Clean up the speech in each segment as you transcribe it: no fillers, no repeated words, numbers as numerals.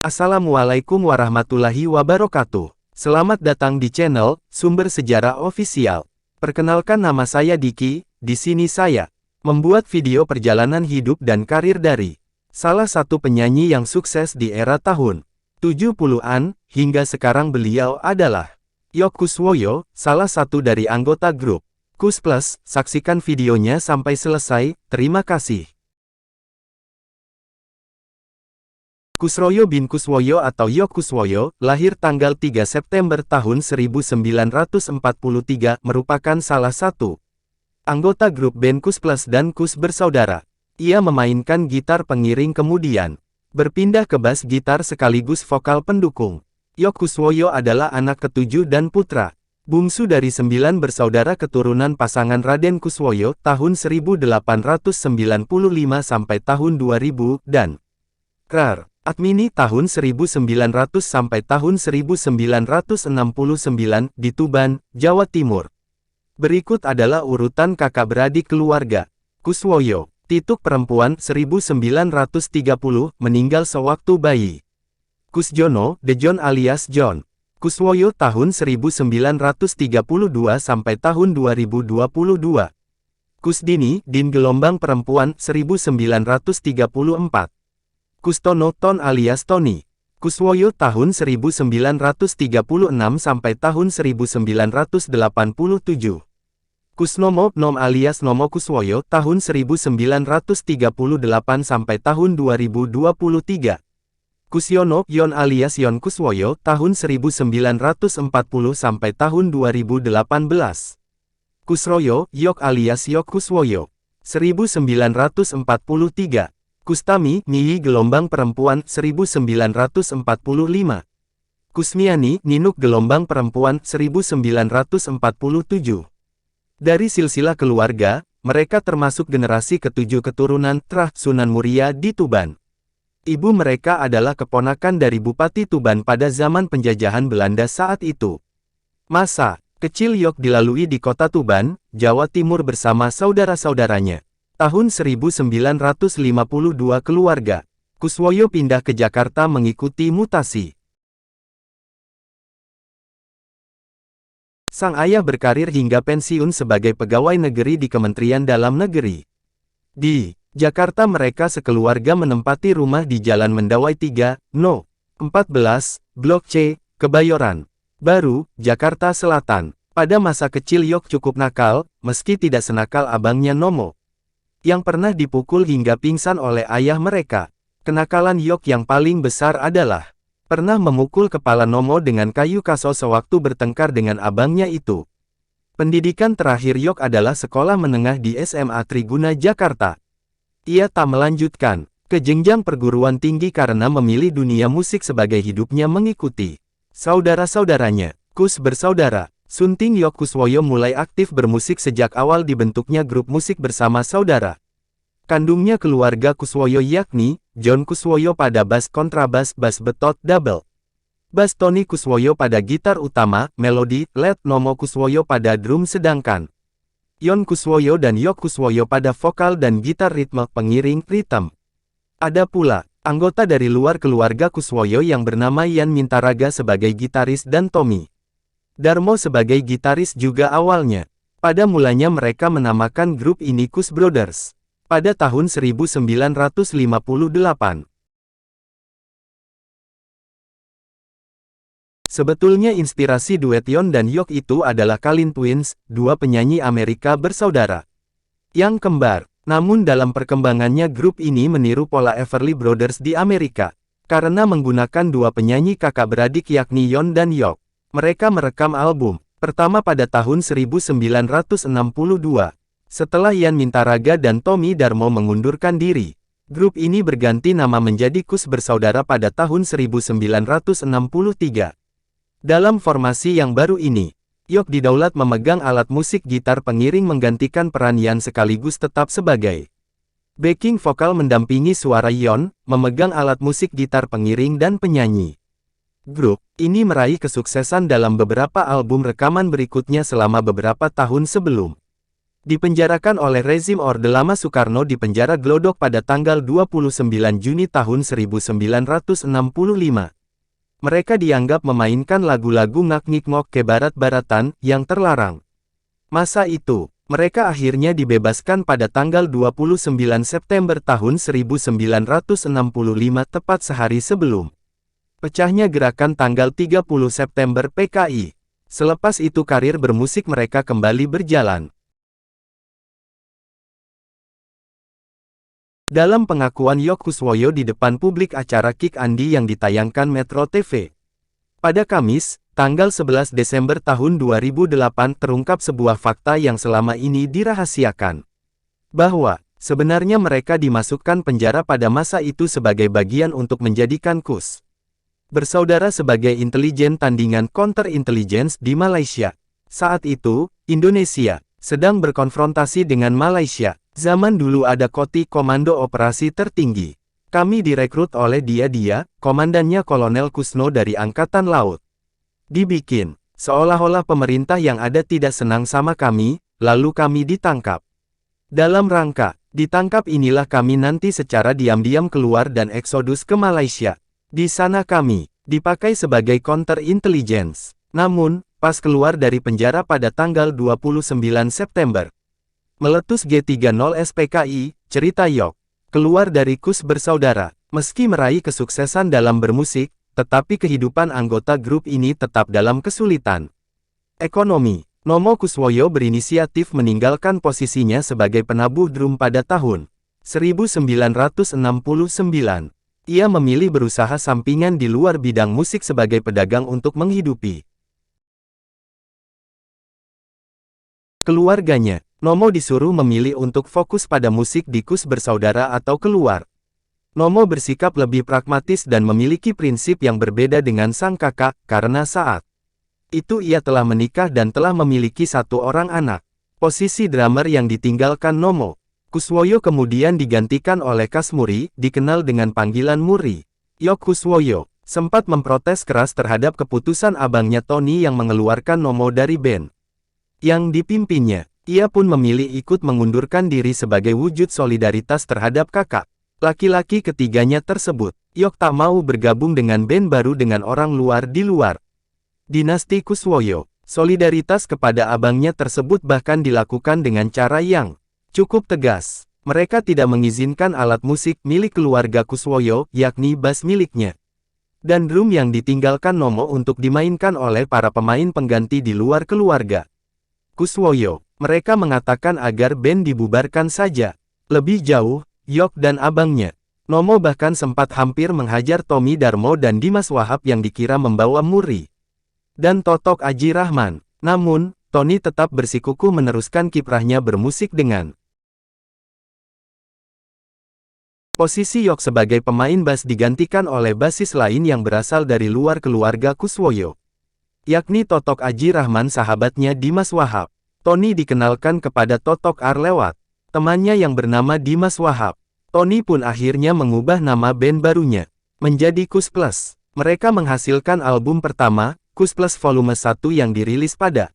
Assalamualaikum warahmatullahi wabarakatuh. Selamat datang di channel Sumber Sejarah Official. Perkenalkan, nama saya Diki. Di sini saya membuat video perjalanan hidup dan karir dari salah satu penyanyi yang sukses di era tahun 70-an hingga sekarang. Beliau adalah Yok Kuswoyo, salah satu dari anggota grup Kus Plus. Saksikan videonya sampai selesai. Terima kasih. Kusroyo bin Kuswoyo atau Yok Kuswoyo, lahir tanggal 3 September tahun 1943, merupakan salah satu anggota grup band Kus Plus dan Kus Bersaudara. Ia memainkan gitar pengiring kemudian berpindah ke bass gitar sekaligus vokal pendukung. Yok Kuswoyo adalah anak ketujuh dan putra bungsu dari 9 bersaudara keturunan pasangan Raden Kuswoyo tahun 1895 sampai tahun 2000 dan Rar Atmini tahun 1900 sampai tahun 1969 di Tuban, Jawa Timur. Berikut adalah urutan kakak beradik keluarga Kuswoyo. Tituk perempuan 1930, meninggal sewaktu bayi. Kusjono, Dejon alias John Kuswoyo tahun 1932 sampai tahun 2022. Kusdini, Din gelombang perempuan 1934. Kustono Ton alias Tony Kuswoyo tahun 1936 sampai tahun 1987. Kusnomo Nom alias Nomo Kuswoyo tahun 1938 sampai tahun 2023. Kusyono Yon alias Yon Kuswoyo tahun 1940 sampai tahun 2018. Kusroyo Yok alias Yok Kuswoyo 1943. Kustami Niyi gelombang perempuan 1945. Kusmiani Ninuk gelombang perempuan 1947. Dari silsilah keluarga, mereka termasuk generasi ketujuh keturunan Trah Sunan Muria di Tuban. Ibu mereka adalah keponakan dari Bupati Tuban pada zaman penjajahan Belanda saat itu. Masa kecil Yok dilalui di kota Tuban, Jawa Timur bersama saudara-saudaranya. Tahun 1952 keluarga Kuswoyo pindah ke Jakarta mengikuti mutasi. Sang ayah berkarir hingga pensiun sebagai pegawai negeri di Kementerian Dalam Negeri. Di Jakarta mereka sekeluarga menempati rumah di Jalan Mendawai 3, No. 14, Blok C, Kebayoran Baru, Jakarta Selatan. Pada masa kecil Yok cukup nakal, meski tidak senakal abangnya Nomo, yang pernah dipukul hingga pingsan oleh ayah mereka. Kenakalan Yok yang paling besar adalah pernah memukul kepala Nomo dengan kayu kaso sewaktu bertengkar dengan abangnya itu. Pendidikan terakhir Yok adalah sekolah menengah di SMA Triguna, Jakarta. Ia tak melanjutkan ke jenjang perguruan tinggi karena memilih dunia musik sebagai hidupnya mengikuti saudara-saudaranya. Kus Bersaudara Sunting Yok Kuswoyo mulai aktif bermusik sejak awal dibentuknya grup musik bersama saudara kandungnya keluarga Kuswoyo, yakni John Kuswoyo pada bass kontrabas, bass betot double bass, Tony Kuswoyo pada gitar utama, melodi, lead, Nomo Kuswoyo pada drum, sedangkan Yon Kuswoyo dan Yok Kuswoyo pada vokal dan gitar ritme pengiring rhythm. Ada pula anggota dari luar keluarga Kuswoyo yang bernama Yan Mintaraga sebagai gitaris dan Tommy Darmo sebagai gitaris juga awalnya. Pada mulanya mereka menamakan grup ini Kus Brothers. Pada tahun 1958. Sebetulnya inspirasi duet Yon dan Yok itu adalah Kalin Twins, dua penyanyi Amerika bersaudara yang kembar. Namun dalam perkembangannya grup ini meniru pola Everly Brothers di Amerika. Karena menggunakan dua penyanyi kakak beradik yakni Yon dan Yok. Mereka merekam album pertama pada tahun 1962. Setelah Yan Mintaraga dan Tommy Darmo mengundurkan diri, grup ini berganti nama menjadi Kus Bersaudara pada tahun 1963. Dalam formasi yang baru ini, Yok didaulat memegang alat musik gitar pengiring menggantikan peran Yan sekaligus tetap sebagai backing vokal mendampingi suara Yon, memegang alat musik gitar pengiring dan penyanyi. Grup ini meraih kesuksesan dalam beberapa album rekaman berikutnya selama beberapa tahun sebelum dipenjarakan oleh rezim Orde Lama. Soekarno di penjara Glodok pada tanggal 29 Juni tahun 1965. Mereka dianggap memainkan lagu-lagu ngak-ngik-ngok kebarat-baratan yang terlarang. Masa itu, mereka akhirnya dibebaskan pada tanggal 29 September tahun 1965 tepat sehari sebelum pecahnya gerakan tanggal 30 September PKI. Selepas itu karir bermusik mereka kembali berjalan. Dalam pengakuan Yok Kuswoyo di depan publik acara Kick Andi yang ditayangkan Metro TV. Pada Kamis, tanggal 11 Desember tahun 2008 terungkap sebuah fakta yang selama ini dirahasiakan. Bahwa, sebenarnya mereka dimasukkan penjara pada masa itu sebagai bagian untuk menjadikan KUS bersaudara sebagai intelijen tandingan counter-intelligence di Malaysia. Saat itu, Indonesia sedang berkonfrontasi dengan Malaysia. Zaman dulu ada Koti Komando Operasi Tertinggi. Kami direkrut oleh dia, komandannya Kolonel Kusno dari Angkatan Laut. Dibikin, seolah-olah pemerintah yang ada tidak senang sama kami, lalu kami ditangkap. Dalam rangka, ditangkap inilah kami nanti secara diam-diam keluar dan eksodus ke Malaysia. Di sana kami dipakai sebagai counter intelligence. Namun, pas keluar dari penjara pada tanggal 29 September, meletus G30 SPKI, cerita Yok. Keluar dari KUS bersaudara, meski meraih kesuksesan dalam bermusik, tetapi kehidupan anggota grup ini tetap dalam kesulitan ekonomi. Nomo Kuswoyo berinisiatif meninggalkan posisinya sebagai penabuh drum pada tahun 1969. Ia memilih berusaha sampingan di luar bidang musik sebagai pedagang untuk menghidupi keluarganya. Nomo disuruh memilih untuk fokus pada musik di KUS bersaudara atau keluar. Nomo bersikap lebih pragmatis dan memiliki prinsip yang berbeda dengan sang kakak, karena saat itu ia telah menikah dan telah memiliki satu orang anak. Posisi drummer yang ditinggalkan Nomo Kuswoyo kemudian digantikan oleh Kasmuri, dikenal dengan panggilan Muri. Yok Kuswoyo sempat memprotes keras terhadap keputusan abangnya Tony yang mengeluarkan Nomo dari band yang dipimpinnya. Ia pun memilih ikut mengundurkan diri sebagai wujud solidaritas terhadap kakak laki-laki ketiganya tersebut. Yok tak mau bergabung dengan band baru dengan orang luar di luar dinasti Kuswoyo. Solidaritas kepada abangnya tersebut bahkan dilakukan dengan cara yang cukup tegas. Mereka tidak mengizinkan alat musik milik keluarga Kuswoyo, yakni bass miliknya dan drum yang ditinggalkan Nomo untuk dimainkan oleh para pemain pengganti di luar keluarga Kuswoyo. Mereka mengatakan agar band dibubarkan saja. Lebih jauh, Yok dan abangnya Nomo bahkan sempat hampir menghajar Tommy Darmo dan Dimas Wahab yang dikira membawa Muri dan Totok Aji Rahman. Namun, Tony tetap bersikukuh meneruskan kiprahnya bermusik dengan posisi Yok sebagai pemain bass digantikan oleh basis lain yang berasal dari luar keluarga Kuswoyo, yakni Totok Aji Rahman sahabatnya Dimas Wahab. Tony dikenalkan kepada Totok R lewat temannya yang bernama Dimas Wahab. Tony pun akhirnya mengubah nama band barunya menjadi KUS Plus. Mereka menghasilkan album pertama, KUS Plus Volume 1 yang dirilis pada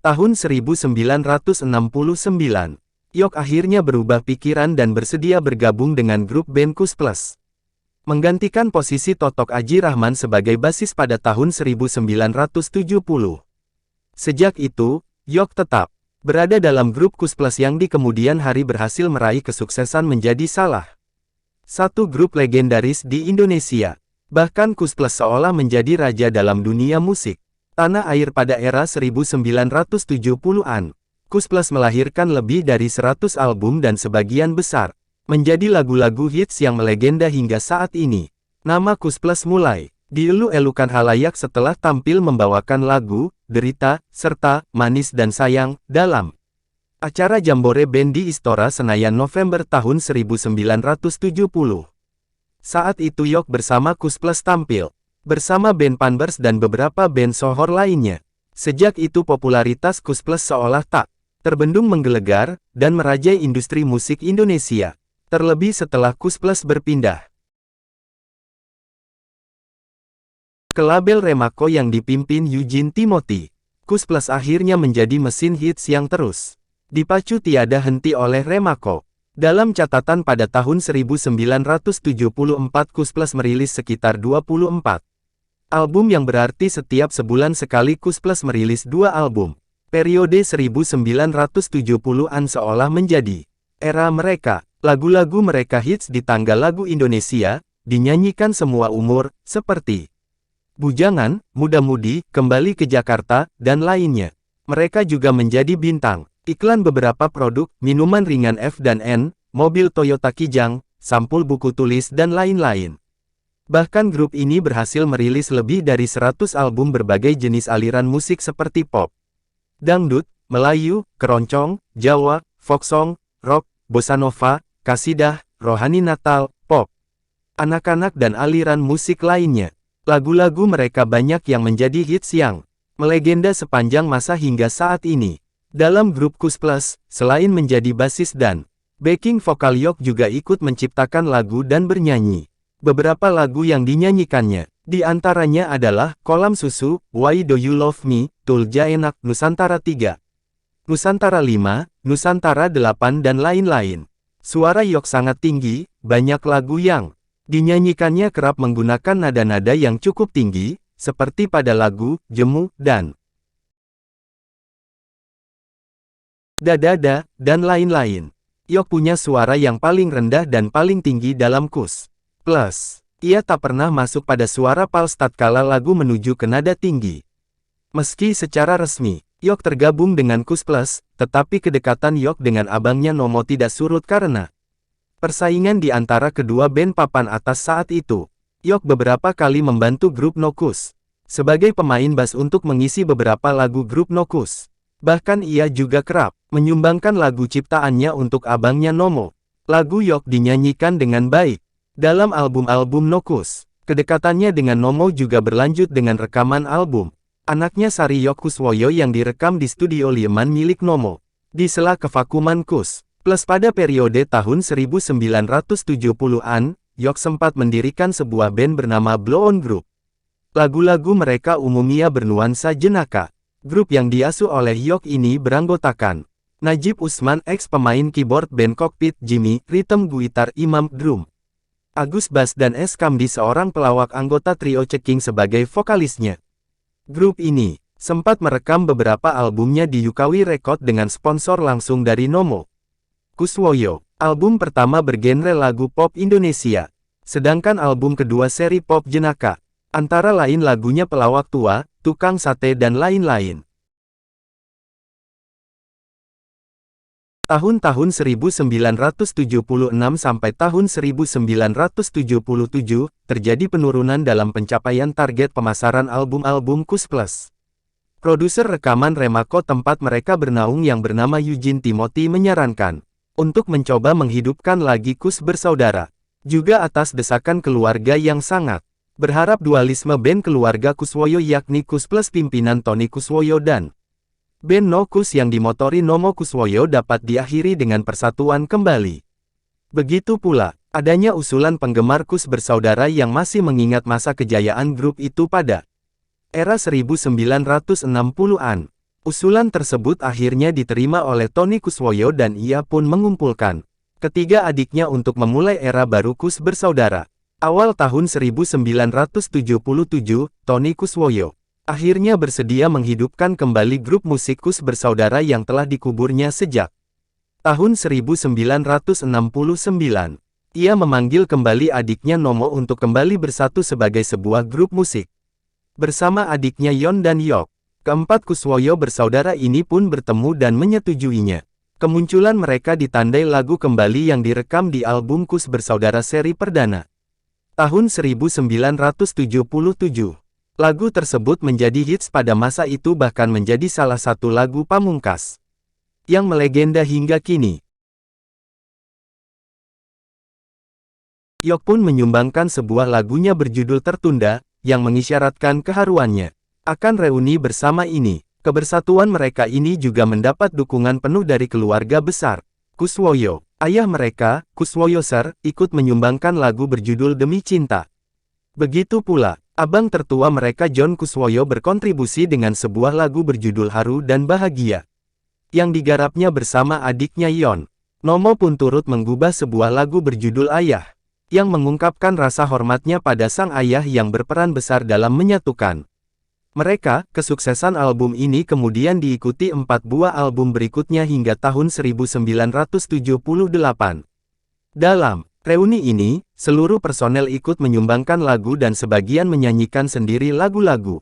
tahun 1969. Yok akhirnya berubah pikiran dan bersedia bergabung dengan grup band KUS Plus, menggantikan posisi Totok Aji Rahman sebagai basis pada tahun 1970. Sejak itu, Yok tetap berada dalam grup KUS Plus yang di kemudian hari berhasil meraih kesuksesan menjadi salah satu grup legendaris di Indonesia. Bahkan KUS Plus seolah menjadi raja dalam dunia musik tanah air pada era 1970-an. KUS Plus melahirkan lebih dari 100 album dan sebagian besar menjadi lagu-lagu hits yang melegenda hingga saat ini. Nama KUS Plus mulai dielu-elukan halayak setelah tampil membawakan lagu Derita, serta Manis dan Sayang dalam acara Jambore Band di Istora Senayan November tahun 1970. Saat itu Yok bersama KUS Plus tampil bersama band Panbers dan beberapa band sohor lainnya. Sejak itu popularitas KUS Plus seolah tak terbendung menggelegar dan merajai industri musik Indonesia. Terlebih setelah KUS Plus berpindah ke label Remako yang dipimpin Eugene Timothy. Kus Plus akhirnya menjadi mesin hits yang terus dipacu tiada henti oleh Remako. Dalam catatan pada tahun 1974 Kus Plus merilis sekitar 24 album yang berarti setiap sebulan sekali Kus Plus merilis 2 album. Periode 1970-an seolah menjadi era mereka. Lagu-lagu mereka hits di tangga lagu Indonesia, dinyanyikan semua umur, seperti Bujangan, Muda-Mudi, Kembali ke Jakarta, dan lainnya. Mereka juga menjadi bintang iklan beberapa produk, minuman ringan F dan N, mobil Toyota Kijang, sampul buku tulis dan lain-lain. Bahkan grup ini berhasil merilis lebih dari 100 album berbagai jenis aliran musik seperti pop, dangdut, Melayu, keroncong, Jawa, folk song, rock, bossa nova, kasidah, rohani Natal, pop, anak-anak dan aliran musik lainnya. Lagu-lagu mereka banyak yang menjadi hits yang melegenda sepanjang masa hingga saat ini. Dalam grup Kus Plus, selain menjadi basis dan backing vokal Yok juga ikut menciptakan lagu dan bernyanyi. Beberapa lagu yang dinyanyikannya, di antaranya adalah Kolam Susu, Why Do You Love Me, Tulja Enak, Nusantara 3, Nusantara 5, Nusantara 8 dan lain-lain. Suara Yok sangat tinggi, banyak lagu yang dinyanyikannya kerap menggunakan nada-nada yang cukup tinggi, seperti pada lagu Jemu dan Dadada, dan lain-lain. Yok punya suara yang paling rendah dan paling tinggi dalam Kus Plus. Ia tak pernah masuk pada suara fals tatkala lagu menuju ke nada tinggi. Meski secara resmi Yok tergabung dengan Kus Plus, tetapi kedekatan Yok dengan abangnya Nomo tidak surut karena persaingan di antara kedua band papan atas saat itu. Yok beberapa kali membantu grup No Kus sebagai pemain bass untuk mengisi beberapa lagu grup No Kus. Bahkan ia juga kerap menyumbangkan lagu ciptaannya untuk abangnya Nomo. Lagu Yok dinyanyikan dengan baik dalam album-album No Kus. Kedekatannya dengan Nomo juga berlanjut dengan rekaman album anaknya Sari Yok Kuswoyo yang direkam di studio Lieman milik Nomo. Di sela kevakuman Kus Plus pada periode tahun 1970-an, Yok sempat mendirikan sebuah band bernama Blow On Group. Lagu-lagu mereka umumnya bernuansa jenaka. Grup yang diasuh oleh Yok ini beranggotakan Najib Usman ex pemain keyboard band Cockpit, Jimmy, rhythm guitar Imam, drum Agus Bas dan S. Kamdi seorang pelawak anggota trio Ceking sebagai vokalisnya. Grup ini sempat merekam beberapa albumnya di Yukawi Record dengan sponsor langsung dari Nomo Kuswoyo. Album pertama bergenre lagu pop Indonesia, sedangkan album kedua seri pop jenaka, antara lain lagunya Pelawak Tua, Tukang Sate dan lain-lain. Tahun-tahun 1976 sampai tahun 1977, terjadi penurunan dalam pencapaian target pemasaran album-album Kus Plus. Produser rekaman Remako tempat mereka bernaung yang bernama Eugene Timothy menyarankan untuk mencoba menghidupkan lagi Kus Bersaudara. Juga atas desakan keluarga yang sangat berharap dualisme band keluarga Kuswoyo yakni Kus Plus pimpinan Tony Kuswoyo dan band No Kus yang dimotori Nomo Kuswoyo dapat diakhiri dengan persatuan kembali. Begitu pula, adanya usulan penggemar Kus Bersaudara yang masih mengingat masa kejayaan grup itu pada era 1960-an. Usulan tersebut akhirnya diterima oleh Tony Kuswoyo dan ia pun mengumpulkan ketiga adiknya untuk memulai era baru Kus Bersaudara. Awal tahun 1977, Tony Kuswoyo akhirnya bersedia menghidupkan kembali grup musik Kus Bersaudara yang telah dikuburnya sejak tahun 1969. Ia memanggil kembali adiknya Nomo untuk kembali bersatu sebagai sebuah grup musik. Bersama adiknya Yon dan Yok, keempat Kuswoyo bersaudara ini pun bertemu dan menyetujuinya. Kemunculan mereka ditandai lagu kembali yang direkam di album Kus Bersaudara seri perdana tahun 1977. Lagu tersebut menjadi hits pada masa itu bahkan menjadi salah satu lagu pamungkas yang melegenda hingga kini. Yok pun menyumbangkan sebuah lagunya berjudul Tertunda, yang mengisyaratkan keharuannya akan reuni bersama ini. Kebersatuan mereka ini juga mendapat dukungan penuh dari keluarga besar Kuswoyo. Ayah mereka, Kuswoyo Ser, ikut menyumbangkan lagu berjudul Demi Cinta. Begitu pula, Abang tertua mereka John Kuswoyo berkontribusi dengan sebuah lagu berjudul Haru dan Bahagia, yang digarapnya bersama adiknya Yon. Nomo pun turut menggubah sebuah lagu berjudul Ayah, yang mengungkapkan rasa hormatnya pada sang ayah yang berperan besar dalam menyatukan mereka. Kesuksesan album ini kemudian diikuti 4 buah album berikutnya hingga tahun 1978. Dalam reuni ini, seluruh personel ikut menyumbangkan lagu dan sebagian menyanyikan sendiri lagu-lagu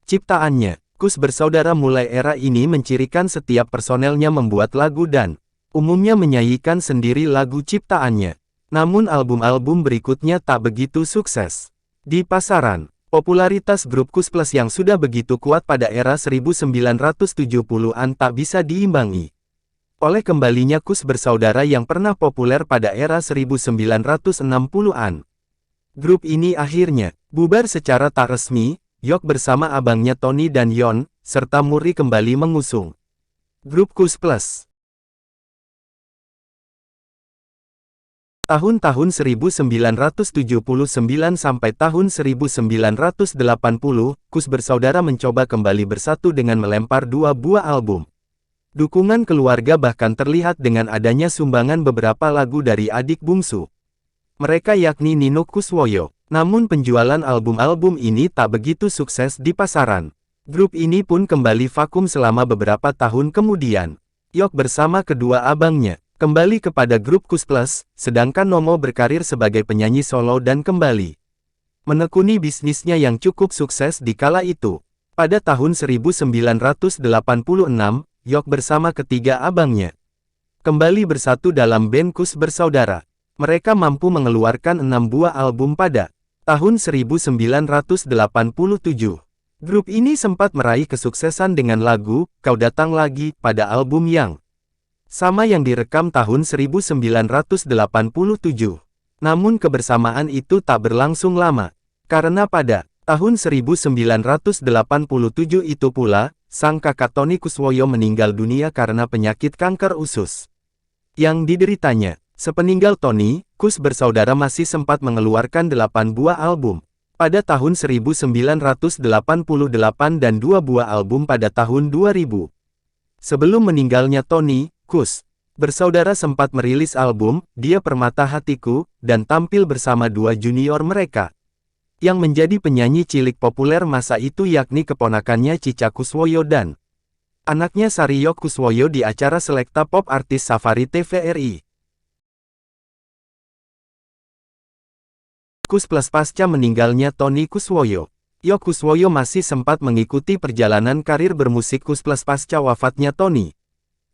ciptaannya. Kus Bersaudara mulai era ini mencirikan setiap personelnya membuat lagu dan umumnya menyanyikan sendiri lagu ciptaannya. Namun album-album berikutnya tak begitu sukses di pasaran. Popularitas grup Kus Plus yang sudah begitu kuat pada era 1970-an tak bisa diimbangi oleh kembalinya Kus Bersaudara yang pernah populer pada era 1960-an. Grup ini akhirnya bubar secara tak resmi. Yok bersama abangnya Tony dan Yon, serta Muri kembali mengusung grup Kus Plus. Tahun-tahun 1979 sampai tahun 1980, Kus Bersaudara mencoba kembali bersatu dengan melempar 2 buah album. Dukungan keluarga bahkan terlihat dengan adanya sumbangan beberapa lagu dari adik bungsu mereka yakni Nino Kuswoyo. Namun penjualan album-album ini tak begitu sukses di pasaran. Grup ini pun kembali vakum selama beberapa tahun kemudian. Yok bersama kedua abangnya kembali kepada grup Kus Plus, sedangkan Nomo berkarir sebagai penyanyi solo dan kembali menekuni bisnisnya yang cukup sukses di kala itu. Pada tahun 1986, Yok bersama ketiga abangnya kembali bersatu dalam band Kus Bersaudara. Mereka mampu mengeluarkan 6 buah album pada tahun 1987. Grup ini sempat meraih kesuksesan dengan lagu Kau Datang Lagi pada album yang sama yang direkam tahun 1987. Namun kebersamaan itu tak berlangsung lama, karena pada tahun 1987 itu pula, sang kakak Tony Kuswoyo meninggal dunia karena penyakit kanker usus yang dideritanya. Sepeninggal Tony, Kus Bersaudara masih sempat mengeluarkan 8 buah album pada tahun 1988 dan 2 buah album pada tahun 2000. Sebelum meninggalnya Tony, Kus Bersaudara sempat merilis album Dia Permata Hatiku dan tampil bersama 2 junior mereka yang menjadi penyanyi cilik populer masa itu yakni keponakannya Cica Kuswoyo dan anaknya Sariyok Kuswoyo di acara Selekta Pop Artis Safari TVRI. Kus Plus pasca meninggalnya Tony Kuswoyo, Yok Kuswoyo masih sempat mengikuti perjalanan karir bermusik Kus Plus pasca wafatnya Tony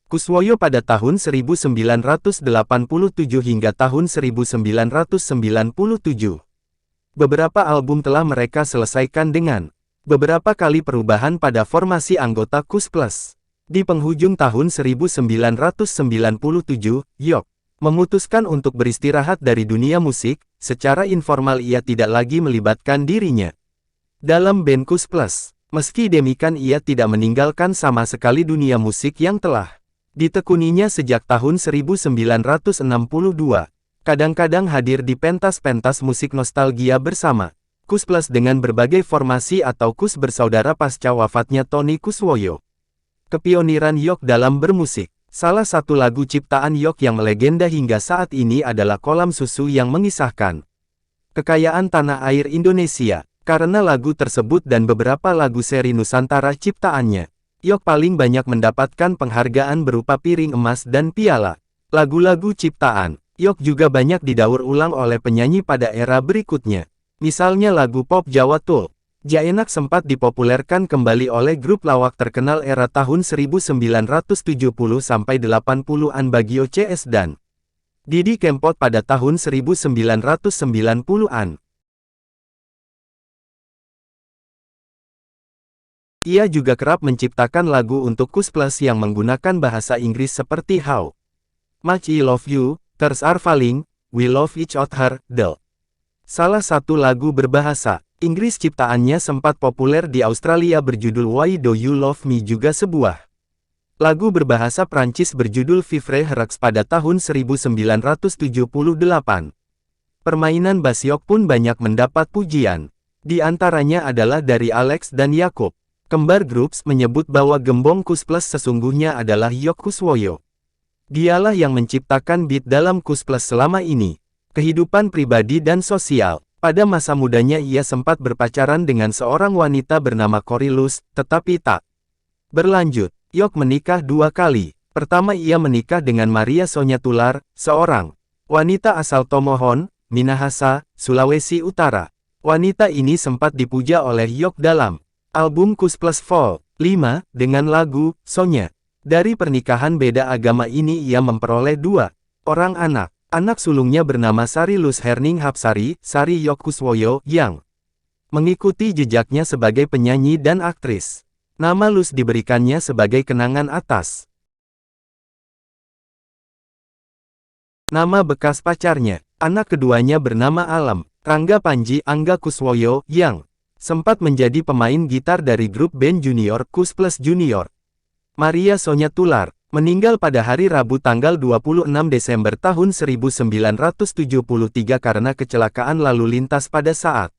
Kuswoyo pada tahun 1987 hingga tahun 1997. Beberapa album telah mereka selesaikan dengan beberapa kali perubahan pada formasi anggota Kus Plus. Di penghujung tahun 1997, Yok memutuskan untuk beristirahat dari dunia musik. Secara informal ia tidak lagi melibatkan dirinya dalam band Kus Plus. Meski demikian ia tidak meninggalkan sama sekali dunia musik yang telah ditekuninya sejak tahun 1962. Kadang-kadang hadir di pentas-pentas musik nostalgia bersama Kus Plus dengan berbagai formasi atau Kus Bersaudara pasca wafatnya Tony Kuswoyo. Kepioniran Yok dalam bermusik. Salah satu lagu ciptaan Yok yang melegenda hingga saat ini adalah Kolam Susu yang mengisahkan kekayaan tanah air Indonesia. Karena lagu tersebut dan beberapa lagu seri Nusantara ciptaannya, Yok paling banyak mendapatkan penghargaan berupa piring emas dan piala. Lagu-lagu ciptaan Yok juga banyak didaur ulang oleh penyanyi pada era berikutnya. Misalnya lagu pop Jawa Tul Jaenak sempat dipopulerkan kembali oleh grup lawak terkenal era tahun 1970-80-an Bagio CS dan Didi Kempot pada tahun 1990-an. Ia juga kerap menciptakan lagu untuk Kus Plus yang menggunakan bahasa Inggris seperti How Much I Love You, Tears Are Falling, We Love Each Other, The. Salah satu lagu berbahasa Inggris ciptaannya sempat populer di Australia berjudul Why Do You Love Me juga sebuah lagu berbahasa Prancis berjudul Vivre Heureux pada tahun 1978. Permainan bass Yok pun banyak mendapat pujian. Di antaranya adalah dari Alex dan Yakub. Kembar Groups menyebut bahwa gembong Kus Plus sesungguhnya adalah Yok Kuswoyo. Dialah yang menciptakan beat dalam Kus Plus selama ini. Kehidupan pribadi dan sosial. Pada masa mudanya ia sempat berpacaran dengan seorang wanita bernama Korilus, tetapi tak berlanjut. Yok menikah 2 kali. Pertama ia menikah dengan Maria Sonya Tular, seorang wanita asal Tomohon, Minahasa, Sulawesi Utara. Wanita ini sempat dipuja oleh Yok dalam album Kus Plus Vol. 5, dengan lagu, Sonya. Dari pernikahan beda agama ini ia memperoleh 2 orang anak. Anak sulungnya bernama Sari Lus Herning Hapsari, Sari Yok Kuswoyo, yang mengikuti jejaknya sebagai penyanyi dan aktris. Nama Lus diberikannya sebagai kenangan atas nama bekas pacarnya. Anak keduanya bernama Alam, Rangga Panji Angga Kuswoyo, yang sempat menjadi pemain gitar dari grup band junior Kus Plus Junior. Maria Sonya Tular meninggal pada hari Rabu tanggal 26 Desember tahun 1973 karena kecelakaan lalu lintas pada saat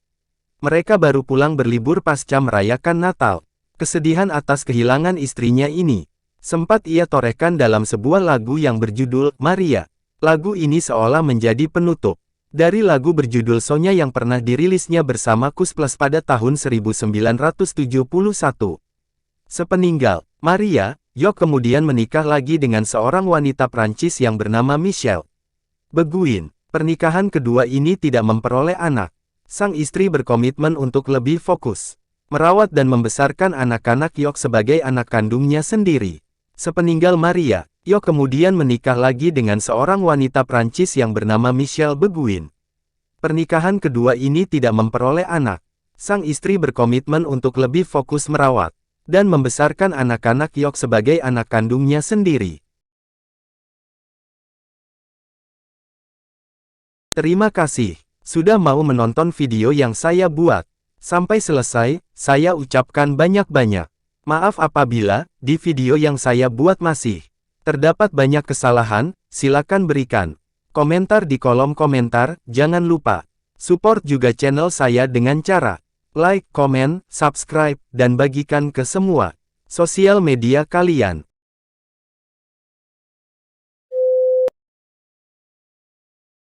mereka baru pulang berlibur pasca merayakan Natal. Kesedihan atas kehilangan istrinya ini sempat ia torehkan dalam sebuah lagu yang berjudul Maria. Lagu ini seolah menjadi penutup dari lagu berjudul Sonya yang pernah dirilisnya bersama Kus Plus pada tahun 1971. Sepeninggal Maria, Yok kemudian menikah lagi dengan seorang wanita Prancis yang bernama Michelle Beguin. Pernikahan kedua ini tidak memperoleh anak. Sang istri berkomitmen untuk lebih fokus merawat dan membesarkan anak-anak Yok sebagai anak kandungnya sendiri. Sepeninggal Maria, Yok kemudian menikah lagi dengan seorang wanita Prancis yang bernama Michelle Beguin. Pernikahan kedua ini tidak memperoleh anak. Sang istri berkomitmen untuk lebih fokus merawat dan membesarkan anak-anak Yok sebagai anak kandungnya sendiri. Terima kasih sudah mau menonton video yang saya buat. Sampai selesai, saya ucapkan banyak-banyak maaf apabila di video yang saya buat masih terdapat banyak kesalahan. Silakan berikan komentar di kolom komentar. Jangan lupa support juga channel saya dengan cara like, komen, subscribe, dan bagikan ke semua sosial media kalian.